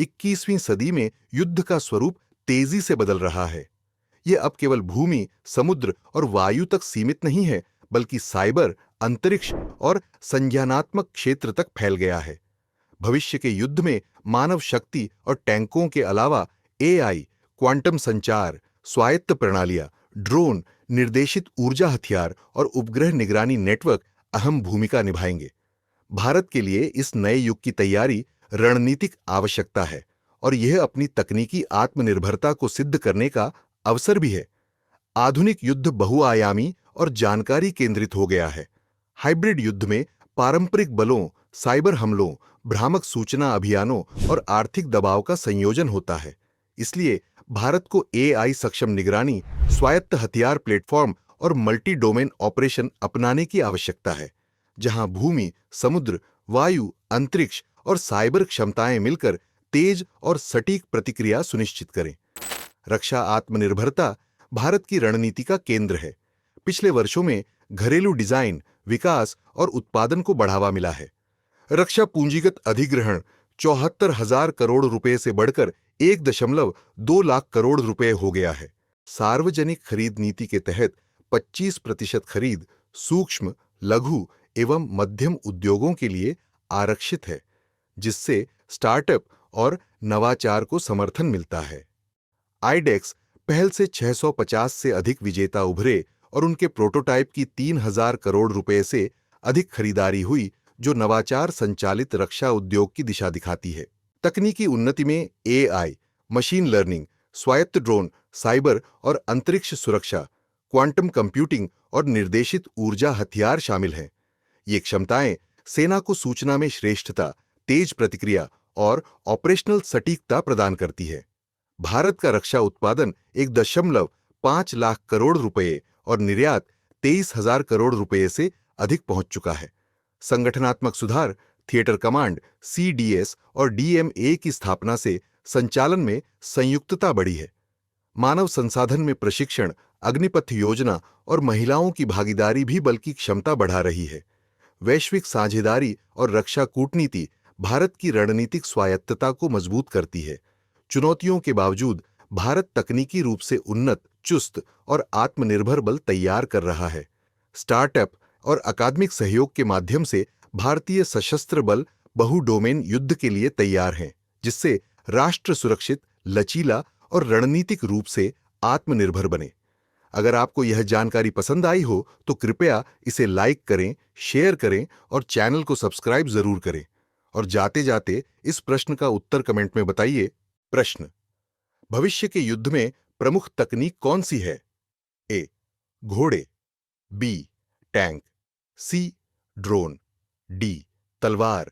21वीं सदी में युद्ध का स्वरूप तेजी से बदल रहा है। यह अब केवल भूमि, समुद्र और वायु तक सीमित नहीं है, बल्कि साइबर, अंतरिक्ष और संज्ञानात्मक क्षेत्र तक फैल गया है। भविष्य के युद्ध में मानव शक्ति और टैंकों के अलावा एआई, क्वांटम संचार, स्वायत्त प्रणालियां, ड्रोन, निर्देशित ऊर्जा हथियार और उपग्रह निगरानी नेटवर्क अहम भूमिका निभाएंगे। भारत के लिए इस नए युग की तैयारी रणनीतिक आवश्यकता है और यह अपनी तकनीकी आत्मनिर्भरता को सिद्ध करने का अवसर भी है। आधुनिक युद्ध बहुआयामी और जानकारी केंद्रित हो गया है। हाइब्रिड युद्ध में पारंपरिक बलों, साइबर हमलों, भ्रामक सूचना अभियानों और आर्थिक दबाव का संयोजन होता है। इसलिए भारत को एआई सक्षम निगरानी, स्वायत्त हथियार प्लेटफॉर्म और मल्टी डोमेन ऑपरेशन अपनाने की आवश्यकता है, जहां भूमि, समुद्र, वायु, अंतरिक्ष और साइबर क्षमताएं मिलकर तेज और सटीक प्रतिक्रिया सुनिश्चित करें। रक्षा आत्मनिर्भरता भारत की रणनीति का केंद्र है। पिछले वर्षों में घरेलू डिजाइन, विकास और उत्पादन को बढ़ावा मिला है। रक्षा पूंजीगत अधिग्रहण 74,000 करोड़ रुपए से बढ़कर 1.2 लाख करोड़ रुपए हो गया है। सार्वजनिक खरीद नीति के तहत 25% खरीद सूक्ष्म, लघु एवं मध्यम उद्योगों के लिए आरक्षित है, जिससे स्टार्टअप और नवाचार को समर्थन मिलता है। आईडेक्स पहल से 650 से अधिक विजेता उभरे और उनके प्रोटोटाइप की 3,000 करोड़ रुपए से अधिक खरीदारी हुई, जो नवाचार संचालित रक्षा उद्योग की दिशा दिखाती है। तकनीकी उन्नति में एआई, मशीन लर्निंग, स्वायत्त ड्रोन, साइबर और अंतरिक्ष सुरक्षा, क्वांटम कंप्यूटिंग और निर्देशित ऊर्जा हथियार शामिल हैं। ये क्षमताएं सेना को सूचना में श्रेष्ठता, तेज प्रतिक्रिया और ऑपरेशनल सटीकता प्रदान करती है। भारत का रक्षा उत्पादन 1.5 लाख करोड़ रुपए और निर्यात 23,000 करोड़ रुपए से अधिक पहुंच चुका है। संगठनात्मक सुधार, थिएटर कमांड, सीडीएस और डीएमए की स्थापना से संचालन में संयुक्तता बढ़ी है। मानव संसाधन में प्रशिक्षण, अग्निपथ योजना और महिलाओं की भागीदारी भी बल की क्षमता बढ़ा रही है। वैश्विक साझेदारी और रक्षा कूटनीति भारत की रणनीतिक स्वायत्तता को मजबूत करती है। चुनौतियों के बावजूद भारत तकनीकी रूप से उन्नत, चुस्त और आत्मनिर्भर बल तैयार कर रहा है। स्टार्टअप और अकादमिक सहयोग के माध्यम से भारतीय सशस्त्र बल बहु डोमेन युद्ध के लिए तैयार हैं, जिससे राष्ट्र सुरक्षित, लचीला और रणनीतिक रूप से आत्मनिर्भर बने। अगर आपको यह जानकारी पसंद आई हो तो कृपया इसे लाइक करें, शेयर करें और चैनल को सब्सक्राइब जरूर करें। और जाते जाते इस प्रश्न का उत्तर कमेंट में बताइए। प्रश्न: भविष्य के युद्ध में प्रमुख तकनीक कौन सी है? ए. घोड़े, B. Tank, C. Drone, D. तलवार।